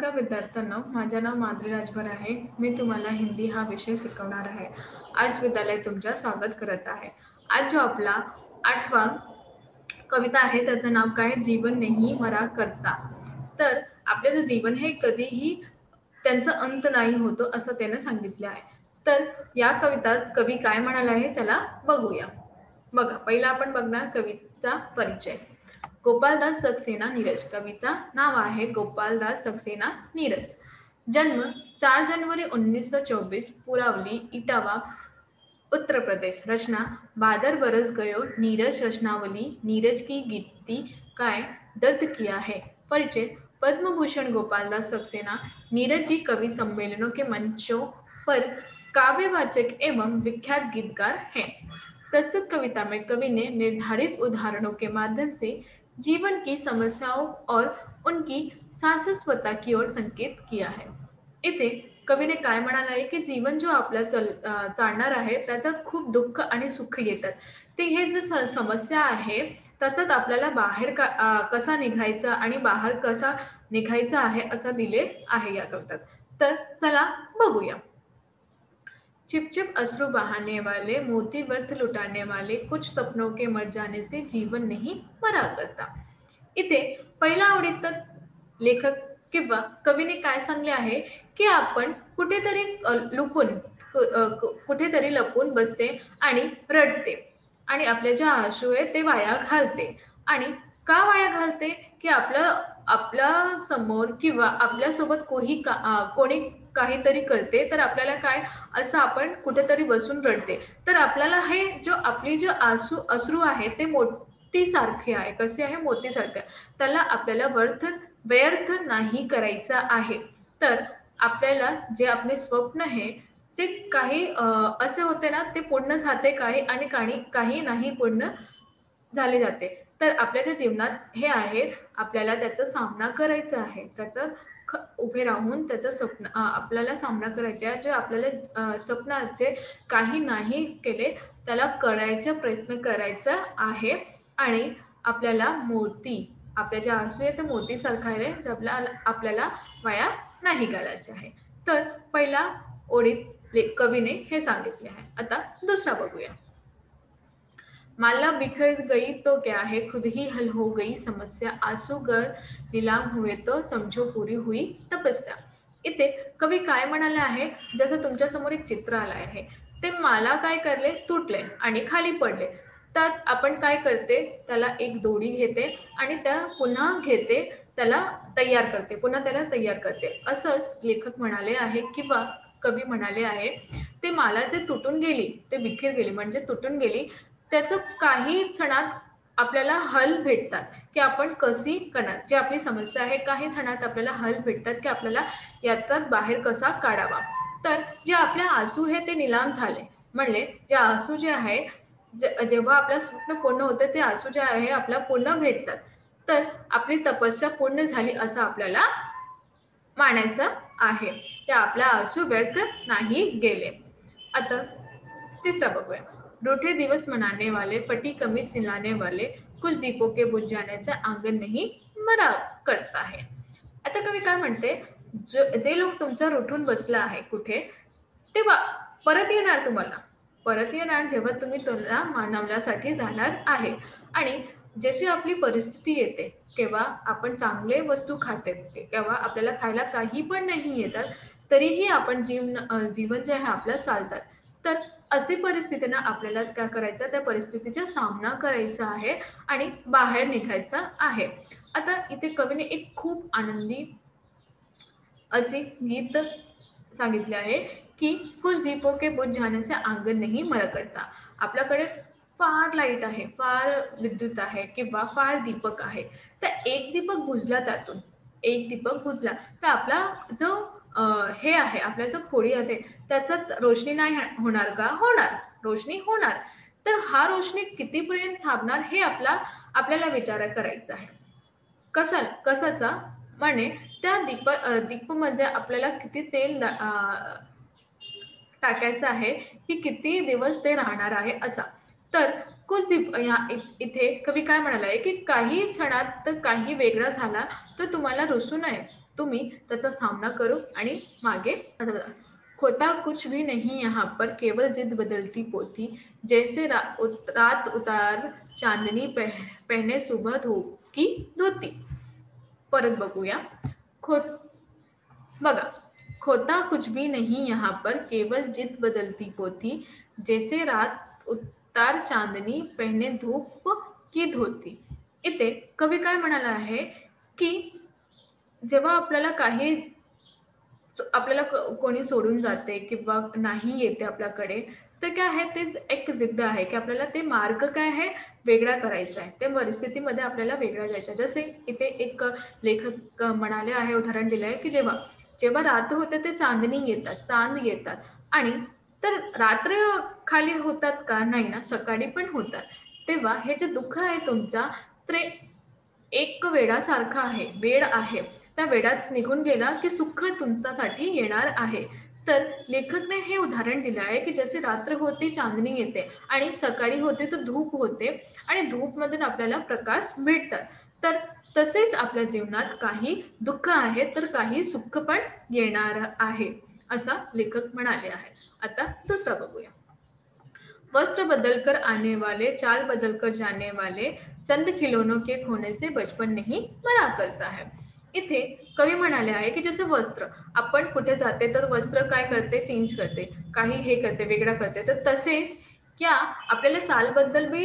नमस्कार विद्यार्थ्यांनो, माझे नाव माधुरी राजभर आहे. मी तुम्हाला हिंदी हा विषय शिकवणार आहे. आज विद्यालय तुमचं स्वागत करत आहे. आज जो आपला 8वा कविता आहे त्याचं नाव काय? जीवन नहीं मरा करता. तर आपलं जे जीवन हे कधीही त्यांचा अंत नाही होतो असं त्यानं सांगितले आहे. तर या कवितात कवी काय म्हणाला आहे चला बघूया. बघा, पहिला आपण बघणार कवीचा परिचय. गोपालदास सक्सेना नीरज. कवीचा नाव आहे गोपालदास सक्सेना नीरज. जन्म 4 जनवरी 1924, पुरावली, इटावा, उत्तर प्रदेश. रचना बादर बरस गयो, नीरज रचनावली, नीरज की गीति काय दर्द किया है. परिचय पद्म भूषण गोपालदास सक्सेना नीरज जी कवि सम्मेलनों के मंचों पर काव्यवाचक एवं विख्यात गीतकार हैं. प्रस्तुत कविता में कवि ने निर्धारित उदाहरणों के माध्यम से जीवन की समस्याओं और उनकी शाश्वतता की ओर संकेत किया है. इथे कवीने काय म्हणाला आहे की जीवन जो आपला चालणार आहे त्याच्यात खूप दुःख आणि सुख येतात. ते हे जे समस्या आहे त्याच्यात आपल्याला कसा निघायचा आणि बाहेर कसा निघायचा आहे असं दिले आहे या कवितात. तर चला बघूया. चिप चिप अश्रु बहाने वाले, मोती व्यर्थ लुटाने वाले, कुछ सपनों के मर जाने से जीवन नहीं मरा करता. इथे पहिल्या आवडीत लेखक किंवा कवीने काय सांगले आहे की आपण कुठेतरी लपून बसते आणि रडते आणि आपले जे आशु आहे ते वाया घालते. आणि का वाया घालते की आपल्या समोर किंवा आपल्यासोबत कोणी काहीतरी करते तर आपल्याला काय असं आपण कुठेतरी बसून रडते. तर आपल्याला हे आपली जो अश्रू आहे ते मोतीसारखे आहे. कसे आहे? मोतीसारखे. त्याला आपल्याला व्यर्थ नाही करायचा आहे. तर आपल्याला जे आपले स्वप्न आहे जे काही असे होते ना ते पूर्ण झाले काही नाही पूर्ण झाले जाते. तर आपल्या ज्या जीवनात हे आहे आपल्याला त्याचा सामना करायचा आहे. त्याचं उभे राहून त्याचं स्वप्न आपल्याला सामना करायचा आहे. जे आपल्याला स्वप्नाचे काही नाही केले त्याला करायचा प्रयत्न करायचा आहे आणि आपल्याला आपल्या ज्या आशू आहे ते मोतीसारखा आहे आपल्याला वाया नाही घालायचे आहे. तर पहिला ओळीत कवीने हे सांगितले आहे. आता दुसरा बघूया. माला बिखर गई तो क्या है, खुद ही हल हो गई समस्या, आंसू गर नीलाम हुए तो समझो पूरी हुई तपस्या. इथे कवी काय म्हणाले आहे, जसं तुमच्या समोर एक चित्र आलं आहे ते माला काय करले तुटले आणि खाली पडले. त्यात आपण काय करते त्याला एक दोरी घेते आणि त्या पुन्हा घेते त्याला तयार करते. असंच लेखक म्हणाले आहे किंवा कवी म्हणाले आहे ते माला जे तुटून गेली ते बिखर गेली म्हणजे तुटून गेली त्याचं काही क्षणात आपल्याला हल भेटतात की आपण कशी करणार. जी आपली समस्या आहे काही क्षणात आपल्याला हल भेटतात की आपल्याला यातून बाहेर कसा काढावा. तर जे आपल्या आसू आहे ते निलाम झाले म्हणले जे आसू जे आहे जेव्हा आपलं स्वप्न पूर्ण होतं ते आसू जे आहे आपल्याला पूर्ण भेटतात. तर आपली तपस्या पूर्ण झाली असं आपल्याला मानायचं आहे. ते आपला आसू व्यर्थ नाही गेले. आता तीसरा बघूया. रूठे दिवस मनाने वाले, फटी कमीज सिलाने वाले, कुछ दीपों के बुझ जाने से आंगन नहीं मरा करता है. आता कवी काय म्हणते जे लोक तुमचा रुठून बसला आहे कुठे ते परत येणार तुम्हाला. परत येणार जेव्हा तुम्ही त्याला मानवण्यासाठी जाणार आहे. आणि जशी आपली परिस्थिती येते केव्हा आपण चांगले वस्तू खाते केव्हा आपल्याला खायला काही पण नाही येतात तरीही आपण जीवन जे आहे आपलं चालतात. तर अशी परिस्थितीनं आपल्याला काय करायचं त्या परिस्थितीचा सामना करायचा आहे आणि बाहेर निघायचं आहे. आता इथे कवीने एक खूप आनंदी असे गीत सांगितले आहे की कुछ दीपों के बुझ जाने से आंगन नहीं मरा करता. आपल्याकडे फार लाईट आहे फार विद्युत आहे किंवा फार दीपक आहे तर एक दीपक बुजला त्यातून एक दीपक बुजला तर आपला जो हे आहे आपल्या जो खोडी आहे त्याच्यात रोशनी नाही होणार का? होणार रोशनी होणार. तर हा रोशनी कितीपर्यंत थांबणार हे आपल्याला विचार करायचा आहे. कसाचा म्हणे त्या दीप म्हणजे आपल्याला किती तेल टाकायचं आहे की किती दिवस ते राहणार आहे असा. तर इथे कवी काय म्हणाला आहे की काही क्षणात काही वेगळा झाला तर तुम्हाला रुसू नये. तुम्ही त्याचा सामना करू आणि मागे खोता कुछ भी नहीं यहाँ पर, केवल जिद बदलती पोती, जैसे रात उतार चांदनी पहने सुबह धूप की धोती. परत बघूया. खो बघा, खोता कुछ भी नहीं यहाँ पर, केवल जिद बदलती पोती, जैसे रात उतार चांदनी पहने धूप की धोती. इथे कवी काय म्हणाला आहे की जेव्हा आपल्याला कोणी सोडून जाते किंवा नाही येते आपल्याकडे, तर काय आहे तेच एक जिद्द आहे की आपल्याला ते मार्ग काय आहे वेगळा करायचा आहे. त्या परिस्थितीमध्ये आपल्याला वेगळा जायचं आहे. जसे इथे एक लेखक म्हणाले आहे, उदाहरण दिलं आहे की जेव्हा जेव्हा रात्र होते ते चांदणी येतात, चांद येतात आणि तर रात्र खाली होतात का? नाही ना, सकाळी पण होतात. तेव्हा हे जे दुःख आहे तुमचा, ते एक वेडासारखा आहे, वेड आहे. त्या वेडात निघून गेला की सुख तुमच्यासाठी येणार आहे. तर लेखकने हे उदाहरण दिलं आहे की जसे रात्र होते चांदणी येते आणि सकाळी होते तर धूप होते आणि धूपमधून आपल्याला प्रकाश भेटतात. तर तसेच आपल्या जीवनात काही दुःख आहे तर काही सुख पण येणार आहे, असा लेखक म्हणाले आहे. आता दुसरा बघूया. वस्त्र बदल कर आने वाले, चाल बदल कर जाने वाले, चंद खिलौनों के खोने से बचपन नहीं मना करता है. इथे कवी म्हणाले आहे की जसे वस्त्र आपण कुठे जाते तर वस्त्र काय करते, चेंज करते, काही हे करते, वेगळं करते. तर तसेच या आपल्याला चालबद्दल बी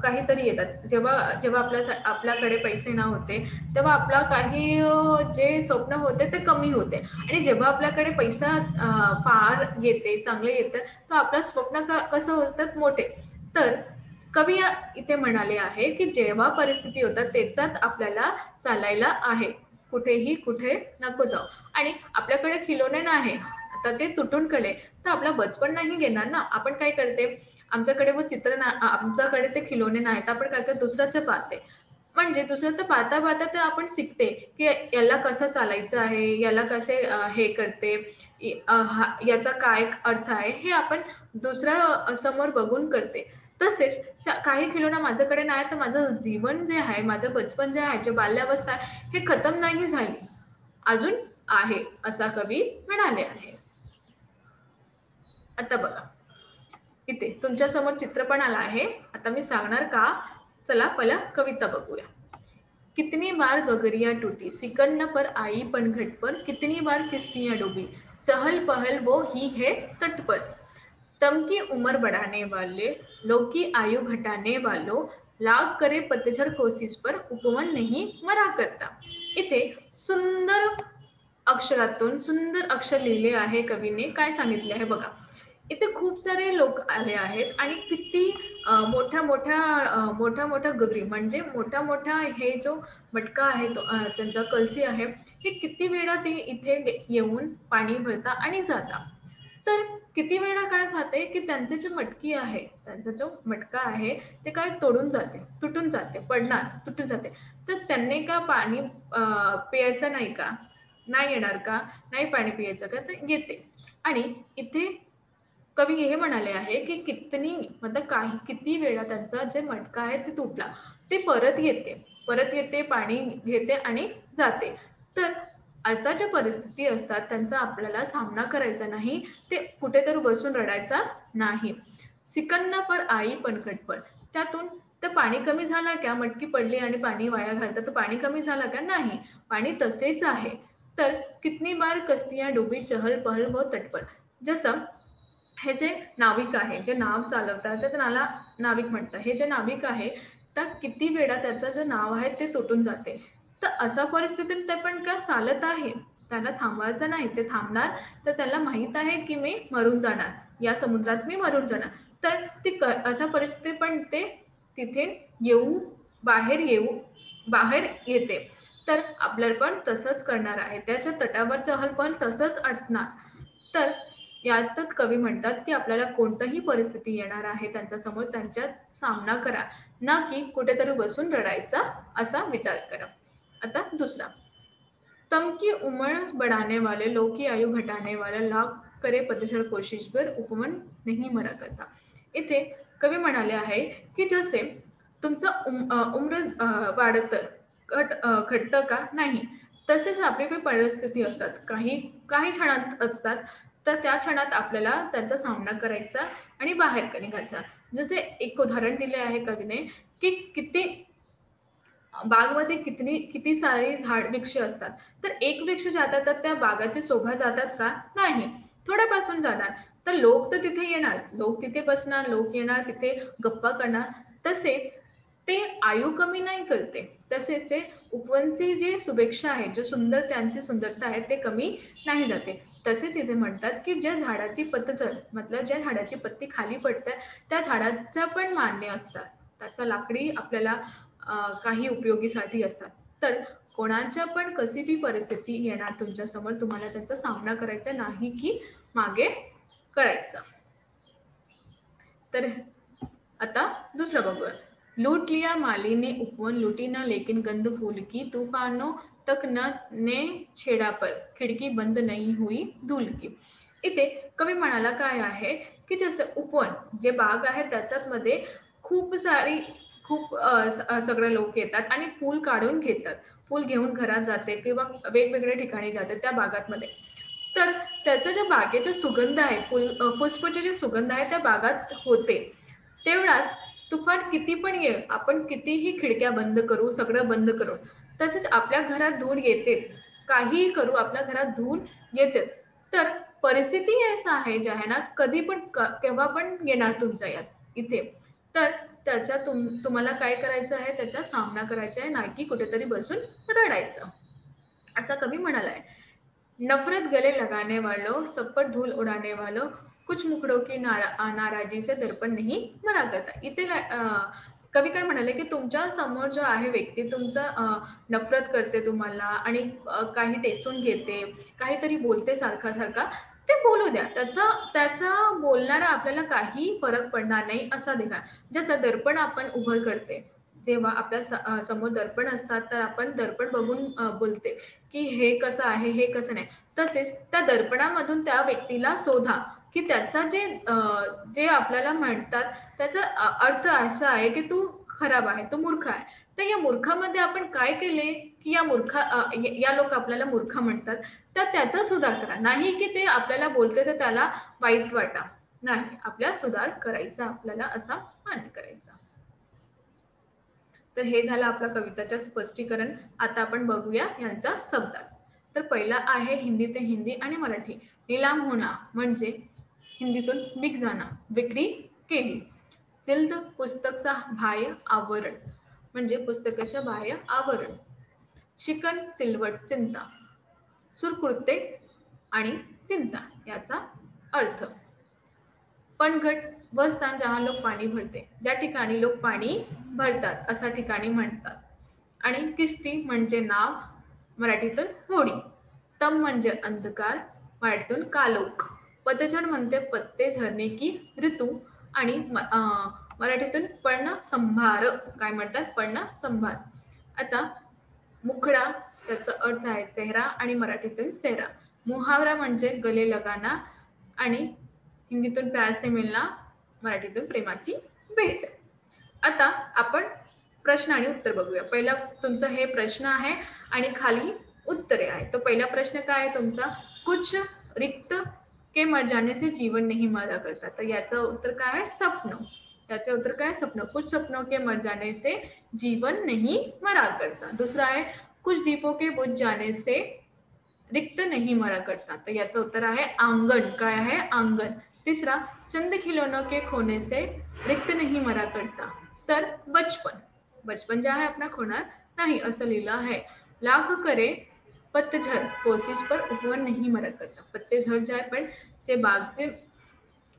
काहीतरी येतात. जेव्हा जेव्हा आपल्याकडे पैसे ना होते, तेव्हा आपला काही जे स्वप्न होते ते कमी होते आणि जेव्हा आपल्याकडे पैसा फार येते, चांगले येतं, तर आपलं स्वप्न कसं होतात मोठे. तर कवी इथे म्हणाले आहे की जेव्हा परिस्थिती होतात त्याच्यात आपल्याला चालायला आहे, कुठेही कुठे नको जाऊ. आणि आपल्याकडे खिलोने नाही आता ते तुटून कडे, तर आपला बचपन नाही घेणार ना. आपण काय करते, आमच्याकडे व चित्र ना आमच्याकडे ते खिलोने नाहीत, आपण काय करतो दुसऱ्याचं पाहते. म्हणजे दुसऱ्याचं पाहता पाहता तर आपण शिकते की याला कसं चालायचं आहे, याला कसे हे करते, याचा काय अर्थ आहे, हे आपण दुसऱ्या समोर बघून करते. तसेच काही खिलोना माझ्याकडे नाही, तर माझं जीवन जे आहे, माझं बचपन जे आहे, जे बाल्यावस्था आहे, हे खतम नाही झाली, अजून आहे, असा कवी म्हणाले आहे. आता बघा, इथे तुमच्या समोर चित्र पण आला आहे. आता मी सांगणार का, चला पहिला कविता बघूया. कितनी बार गगरिया टूटी, सिकन पर आई पनघट पर, कितनी बार किस्तियां डूबी, चहल पहल वो ही है तट पर. तम की उम्र बढ़ाने वाले, लोग की आयु घटाने वालों, लाग करे पतझड़ कोशिश पर, उपवन नहीं मरा करता. इथे सुंदर अक्षरातून सुंदर अक्षर लिहिले आहे कवीने. काय सांगितले आहे बघा. इथे खूप सारे लोक आले आहेत आणि किती मोठ्या मोठ्या गगरी म्हणजे मोठ्या मोठ्या हे जो मटका आहे तो त्यांचा कलसी आहे, हे किती वेळा ते इथे येऊन पाणी भरता आणि जाता. तर किती वेळा काय जाते की त्यांचे जे मटकी आहे, त्यांचा जो मटका आहे ते काय तोडून जाते, तुटून जाते, पडणार, तुटून जाते. तर त्यांनी का पाणी प्यायचं नाही का? नाही येणार का? नाही पाणी प्यायचं का? तर येते. आणि इथे कवी हे म्हणाले आहे की कितनी मतलब काही किती वेळा त्यांचा जे मटका आहे ते तुटला, ते परत येते, पाणी घेते आणि जाते. तर अशा ज्या परिस्थिती असतात त्यांचा आपल्याला सामना करायचा नाही, ते कुठेतरी बसून रडायचा नाही. सिकन्न पर आई पनघट पर, त्यातून तर पाणी कमी झालं का? मटकी पडली आणि पाणी वाया घालतं तर पाणी कमी झालं का? नाही, पाणी तसेच आहे. तर कितनी बार कस्तियां डुबी, चहल पहल व तटपर. जसं हे जे नाविक आहे, जे नाव चालवतात, तर त्याला नाविक म्हणतात. हे जे नाविक आहे, तर किती वेळा त्याचं जे नाव आहे ते तुटून जाते. तर अशा परिस्थितीत ते पण काय चालत आहे. त्याला थांबवायचं नाही. ते थांबणार तर त्याला माहीत आहे की मी मरून जाणार. या समुद्रात मी मरून जाणार. तर ती अशा परिस्थितीत पण ते तिथे येऊ बाहेर येते. तर आपल्याला पण तसंच करणार आहे. त्याच्या तटावर चहल पण तसंच असणार. तर यातच कवी म्हणतात की आपल्याला कोणतीही परिस्थिती येणार आहे त्यांच्यासमोर, त्यांच्यात सामना करा, ना की कुठेतरी बसून रडायचा असा विचार करा. आता दुसरा. तम की उम्र बढ़ाने वाले, लोग की आयु घटाने वाला, लाख करे पतझड़ कोशिश पर, उपवन नहीं मरा करता. इथे कवी म्हणाले आहे की जसे तुमचं उम्र वाढतं घटतं का? नाही. तसेच आपली काही परिस्थिती असतात, काही काही क्षणात असतात, तर त्या क्षणात आपल्याला त्यांचा सामना करायचा आणि बाहेर निघायचा. जसे एक उदाहरण दिले आहे कवीने, की किती बागमध्ये किती सारे वृक्ष असतात. तर एक वृक्ष जातात तर त्या बागाची शोभा जातात का? नाही. थोड्यापासून जाणार. तर लोक तर तिथे येणार. लोक तिथे बसणार, लोक येणार, तिथे गप्पा करणार. तसेच ते आयु कमी नाही करते. तसेच ते उपवनची जी शुभेच्छा आहे, जो सुंदर त्यांची सुंदरता आहे, ते कमी नाही जाते. तसेच इथे म्हणतात, की ज्या झाडाची पतझड मतलब ज्या झाडाची पत्ती खाली पडते, त्या झाडाच्या पण मांडे असतात. त्याचा लाकडी आपल्याला काही उपयोगीसाठी असतात. तर कोणाच्या पण कशीही परिस्थिती येणार तुमच्यासमोर, तुम्हाला त्यांचा सामना करायचा नाही की मागे करायचा. तर आता दुसरं बघूया. लूट लिया माली ने उपवन, लूटी ना लेकिन गंध फूल की, तूफानों तक न ने छेडा पर, खिडकी बंद नहीं हुई धूल की. इथे कवी म्हणाला काय आहे, की जसं उपवन जे बाग आहे त्याच्यामध्ये खूप सारी सगळे लोक येतात आणि फूल काढून घेतात. फूल घेऊन घरात जाते किंवा वेगवेगळ्या ठिकाणी जाते त्या बागांमध्ये. तर त्याचा जो बागेचा सुगंध आहे, पुष्पाचे जे सुगंध आहे त्या बागात होते. तेवढाच तुफान किती पण ये, आपण कितीही खिडक्या बंद करू, सगळं बंद करू, तसेच आपल्या घरात धूळ येते. काहीही करू, आपल्या घरात धूळ येते. तर परिस्थिती असं आहे जे आहे ना, कधी पण केव्हा पण येणार तुमच्या यात इथे. तर त्याच्या तुम्हाला काय करायचं आहे, त्याचा सामना करायचा आहे, ना की कुठेतरी बसून रडायचं. ऐसा कभी म्हणाला है। नफरत गले लगाने वालों, सब पर धूल उड़ाने वालों, कुछ मुखड़ों की नाराजी से दर्पण नहीं मना करता. इथे कवी काय म्हणाले, की तुमच्या समोर जो आहे व्यक्ती तुमचा नफरत करते तुम्हाला आणि काही टेचून घेते, काहीतरी बोलते सारखा सारखा, ते बोलू द्या. त्याचा त्याचा बोलणारा आपल्याला काही फरक पडणार नाही असा देणार. जसं दर्पण आपण उभं करते, जेव्हा आपल्या समोर दर्पण असतात, तर आपण दर्पण बघून बोलते, की हे कसं आहे, हे कसं नाही. तसेच त्या दर्पणामधून त्या व्यक्तीला शोधा, की त्याचा जे आपल्याला म्हणतात, त्याचा अर्थ असा आहे, की तू खराब आहे, तू मूर्ख आहे. तर या मूर्खामध्ये आपण काय केले, की या लोक आपल्याला मूर्ख म्हणतात, तर त्याचा सुधार करा. नाही की ते आपल्याला बोलते तर त्याला वाईट वाटा. नाही, आपला सुधार करायचा आपल्याला असा मान्य करायचा. तर हे झालं आपलं कविताचं स्पष्टीकरण. आता आपण बघूया यांचा शब्दार्थ. तर पहिला आहे हिंदी ते हिंदी आणि मराठी. नीलाम होना म्हणजे हिंदीतून बिक जाणं, विक्री केली. जिल्द पुस्तकचा बाह्य आवरण म्हणजे पुस्तकाचं बाह्य आवरण. शिकन चिलवट चिंता, सुरकुर्ते आणि चिंता याचा अर्थ. पनघट वह स्थान जहाँ लोक पाणी भरते, ज्या ठिकाणी लोक पाणी भरतात अशा ठिकाणी म्हणतात. आणि किस्ती म्हणजे नाव, मराठीतून होडी. तम म्हणजे अंधकार, मराठीतून कालोख. पतझड म्हणते पत्ते झरणे की ऋतू आणि मराठीतून पर्ण संभार, काय म्हणतात, पर्ण संभार. आता मुखडा त्याचा अर्थ आहे चेहरा आणि मराठीतून चेहरा. मुहावरा म्हणजे गले लगाना आणि हिंदीतून प्यार से मिलना, मराठीतून प्रेमाची भेट. आता आपण प्रश्न आणि उत्तर बघूया. पहिला तुमचा हे प्रश्न आहे आणि खाली उत्तरे आहे. तो पहिला प्रश्न काय आहे तुमचा, कुछ रिक्त के मर जाने से जीवन नहीं मरा करता. तर याचं उत्तर काय आहे, स्वप्न. त्याचे उत्तर काय, स्वप्न. कुछ सपनों के मर जाने से जीवन नहीं मरा करता. दुसरा आहे कुछ दीपों के बुझ जाने से रिक्त नहीं मरा करता. तर याचं उत्तर आहे आंगण. काय आहे, आंगण. तिसरा चंद खिलौनों के खोने से रिक्त नहीं मरा करता. तर बचपन. बचपन जे आहे आपला खोणार नाही असं लिहिलं आहे. लाख करे पतझड कोशिश पर उपवन नहीं मरा करता. पत्तेझड जे आहे पण जे बागचे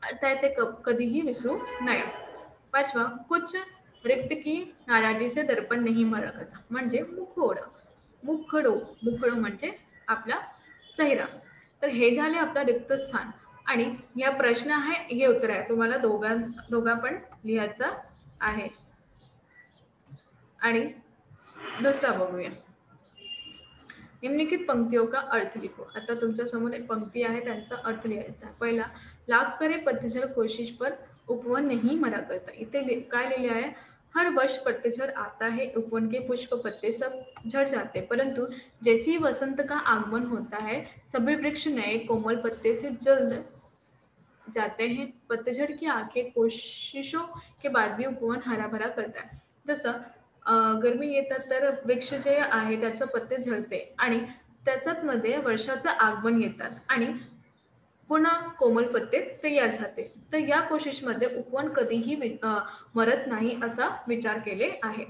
अर्थ आहे ते कधीही विसरू नये. पाचवा कुछ रिक्त की नाराजी से दर्पण नहीं मरा करता म्हणजे मुखोड. मुखडो म्हणजे आपला चेहरा. तर हे झाले आपला रिक्त स्थान आणि या प्रश्न आहे, हे उत्तर आहे. तुम्हाला दोघा पण लिहायचा आहे. आणि दुसरा बघूया. निम्नलिखित पंक्तियों का अर्थ लिखो. आता तुमच्या समोर एक पंक्ती आहे, त्यांचा अर्थ लिहायचा. पहिला, लाख करे पतझड कोशिश पर उपवन नहीं मरा करता. इथे काय लिहिले आहे, हर वर्ष पत्तेझड़ आता है, उपवन के पुष्प पत्ते सब झड़ जाते, परंतु जैसे ही वसंत का आगमन होता है, सभी वृक्ष नए कोमल पत्ते से जल्द जाते हैं. पतझड की आंखें कोशिशों के बाद भी उपवन हराभरा करतात. जसं गरमी येतात तर वृक्ष जे आहे त्याचं पत्ते झडते आणि त्याच्यात मध्ये वर्षाचं आगमन येतात आणि पुन्हा कोमल पत्ते तयार झाले. तर या कोशिशमध्ये उपवन कधीही मरत नाही असा विचार केले आहे.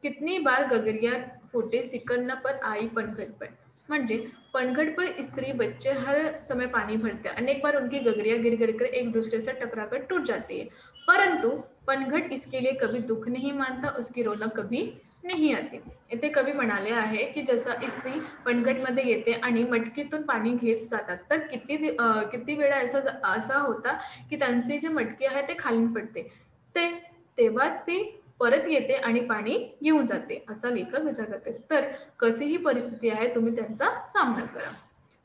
कितनी बार गगरिया फूटे सिकन न पर आई पनघट पर. म्हणजे पनघट पर स्त्री बच्चे हर समय पानी भरते हैं. अनेक बार उनकी गगरिया गिर गिर कर एक दूसरे से टकराकर टूट जाती है, परंतु पनघट इसके लिए कभी दुख नहीं मानता, उसकी रौनक कभी नाही आती. इथे कवी म्हणाले आहे की जसं स्त्री पनघटमध्ये येते आणि मटकीतून पाणी घेत जातात, तर किती वेळा असा होता की त्यांचे जे मटकी आहे ते खाली पडते. ते तेव्हाच ती परत येते आणि पाणी घेऊन जाते, असा लेखक विचार करते. तर कशीही परिस्थिती आहे तुम्ही त्यांचा सामना करा.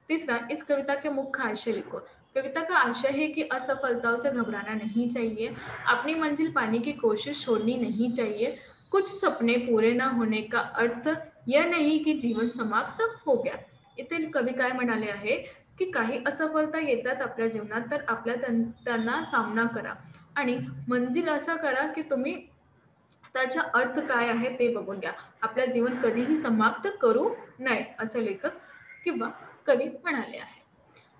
तीसरा, इस कविता के मुख्य आशय लिखो. कविता का आशय है कि असफलताओं से घबराना नहीं चाहिए, अपनी मंजिल पाने की कोशिश छोड़नी नहीं चाहिए. कुछ सपने पूरे न होने का अर्थ यह नहीं की जीवन समाप्त हो गया. इथे कवी काय म्हणाले आहे की काही असफलता येतात आपल्या जीवनात, तर त्यांना सामना करा आणि मंजिल असा करा की तुम्ही त्याचा अर्थ काय आहे ते बघून घ्या. आपलं जीवन कधीही समाप्त करू नये, असं लेखक किंवा कवी म्हणाले आहे.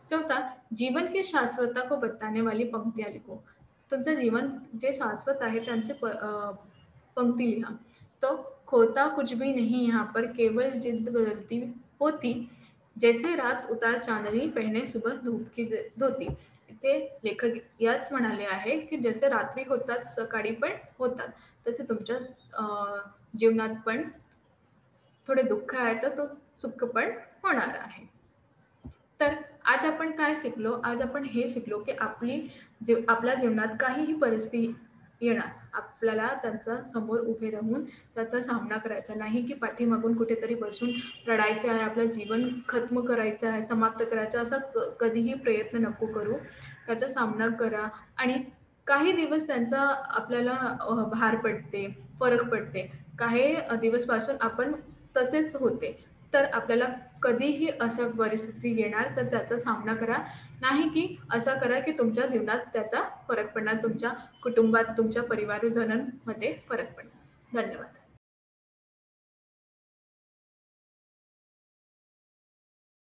चौथा, जीवन की शाश्वतता को बताने वाली पंक्तियां लिखो. तुमचं जीवन जे शाश्वत आहे त्यांचे पंक्ती लिहा. तो खोता कुछ भी नहीं यहाँ पर, केवल जिद्द बदलती होती, जैसे रात उतार चांदनी पहने सुबह धूप की धोती. इथे लेखक याच म्हणाले आहे की जसे रात्री होतात सकाळी पण होतात, तसे तुमच्या जीवनात पण थोडे दुःख आहे तर तो सुख पण होणार आहे. तर आज आपण काय शिकलो? आज आपण हे शिकलो की आपल्या जीवनात काहीही परिस्थिती येणार, आपल्याला त्यांचा समोर उभे राहून त्याचा सामना करायचा नाही की पाठीमागून कुठेतरी बसून रडायचे आहे, आपलं जीवन खत्म करायचं आहे, समाप्त करायचं, असा कधीही प्रयत्न नको करू. त्याचा सामना करा आणि काही दिवस त्यांचा आपल्याला भार पडते, फरक पडते. काही दिवसपासून आपण तसेच होते. तर आपल्याला कधीही अशा परिस्थिती येणार तर त्याचा सामना करा. नाही की असा करा की तुमच्या जीवनात त्याचा फरक पडणार, तुमच्या कुटुंबात, तुमच्या परिवारजनांमध्ये फरक पडणार. धन्यवाद.